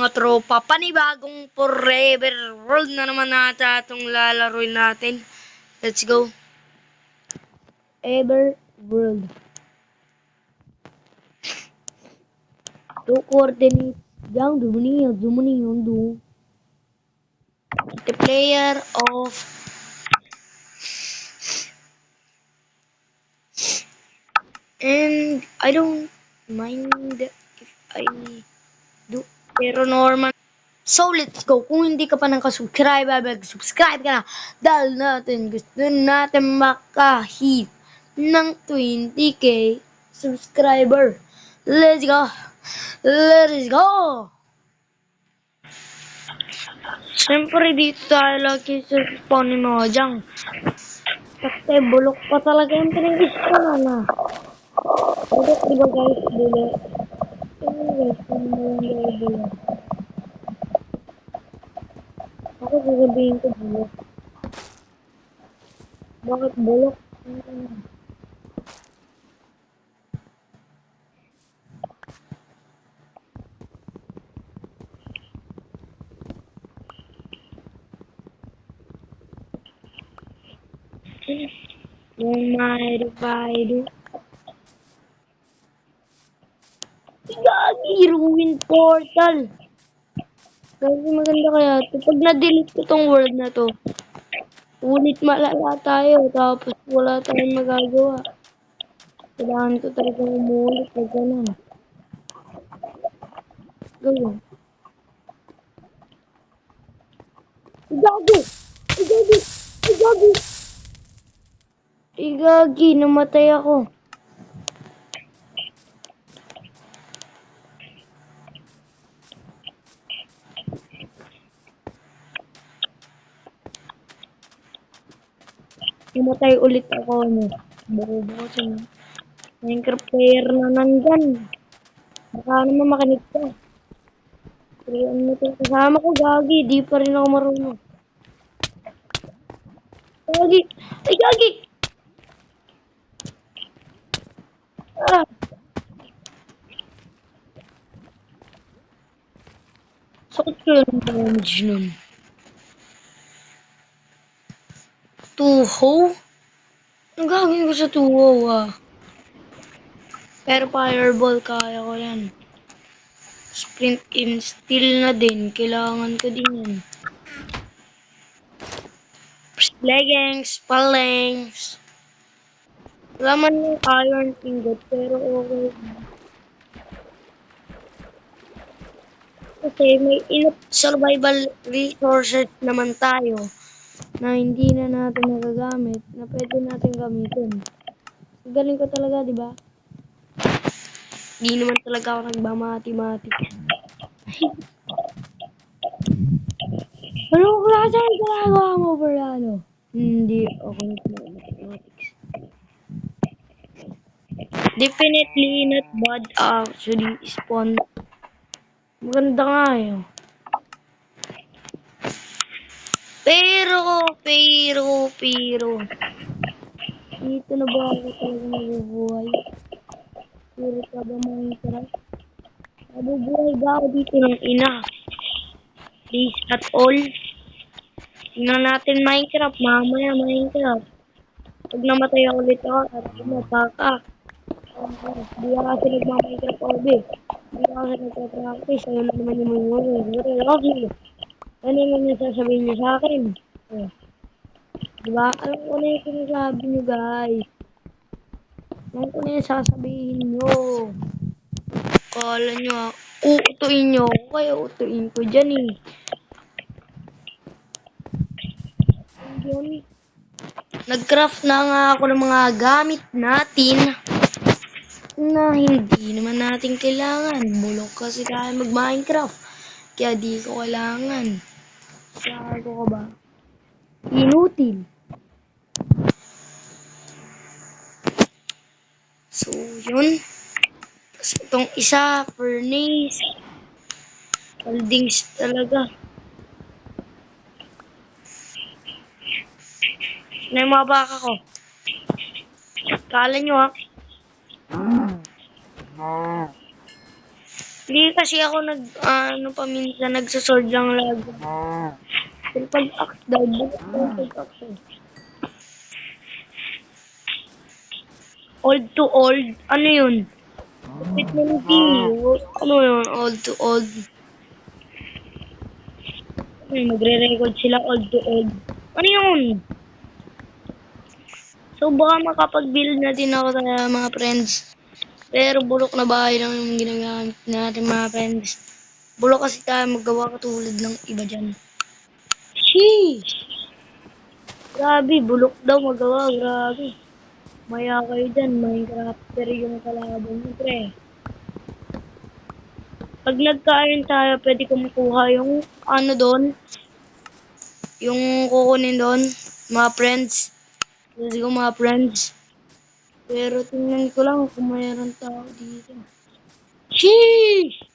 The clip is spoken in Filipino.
mga tropa, panibagong Forever World na naman nata itong lalaroin natin. Let's go. Ever World. 2 coordinates down the money on the player of and I don't mind if I do pero normal. So, let's go. Kung hindi ka pa nakasubscribe, mag-subscribe ka na. Dahil gusto natin makahit ng 20k subscriber. Let's go. Let's go. Siyempre, dito tayo lagi sa spawn ni Mojang. Kasi bulok pa talaga yung pinag-spawn na. Bulok, diba guys? Bulok. Guys, kung malang bulok. Ako sasabihin ko bulok. Bakit bulok? Don't mind if I do. Gagi, ruin portal. Kasi maganda kaya ito. Pag na-delete ko tong world na to, ulit malala tayo. Tapos wala tayong magagawa. Kailangan ko talaga umulit na gano'n. Gawin. Igagi! Igagi! Igagi! Igagi! Namatay ako. Namatay ulit ako. Bobo ko sa Minecraft player na nandyan. Baka naman makinig ka. Pero ano ito? Kasama ko, Gagi. Di pa rin ako marunong. Gagi! Ay, Gagi! Ah! Sakit ko yung damage nun. Tuho? Ang gagawin ko sa tuho, ah. Pero fireball, kaya ko yan. Sprint in steel na din. Kailangan ko din yan. Leggings, palengs. Wala man yung iron ingot, pero okay. Kasi may enough survival resources naman tayo na hindi na natin nagagamit na pwede natin gamitin. Galing ko talaga, di ba? Di naman talaga ako nagmamati-mati. Anong klase ang ginagawa mo, Verano? Hindi ako nag-mathematics. Definitely not bad actually. Spawn. Maganda nga yun. Pero. Dito na ba ako talaga nabubuhay? Puro ka ba Minecraft? Nabubuhay ba ako dito ng ina? Please at all. Tingnan natin Minecraft. Mamaya Minecraft. Pag namatay ako ulit ako, at mapaka. Hindi ako kasi nagma-Minecraft obi. Hindi ako kasi nagpa-practice. Ayun na naman yung mga lovely. Ano naman yung sasabihin niyo sa akin? Diba? Alam ko na yung sinasabi niyo, guys. Alam ko na yung sasabihin niyo. Kala niyo, uutuin niyo ako, kaya utuin ko dyan eh. Yun. Nag-craft na nga ako ng mga gamit natin na hindi naman natin kailangan. Bulok kasi tayo mag-Minecraft. Kaya di ko kailangan. Sabi ko ba? Inutil. So, yun. Tapos itong isa, furnace. Holdings talaga. Na yung mga baka ko. Kala nyo ha. Hindi kasi ako paminsan nagsasword lang lagi. Pero pag axe daw, bukas daw pag axe. Old to old, ano yun? Technology, ano yun, old to old. Magre-record sila old to old. Ano yun? So baka makapag-build na din ako sa mga friends. Pero bulok na bahay lang yung ginagamit natin mga friends. Bulok kasi tayo magawa katulad ng iba dyan. Sheesh! Grabe, bulok daw magawa, grabe. Maya kayo dyan, Minecrafter yung kalaban mo, pre. Pag nagka-iron tayo, pwede ko makuha yung ano doon, yung kukunin doon, mga friends. Pwede ko mga friends. Pero tingnan ko lang kung mayroon tao dito. Sheesh!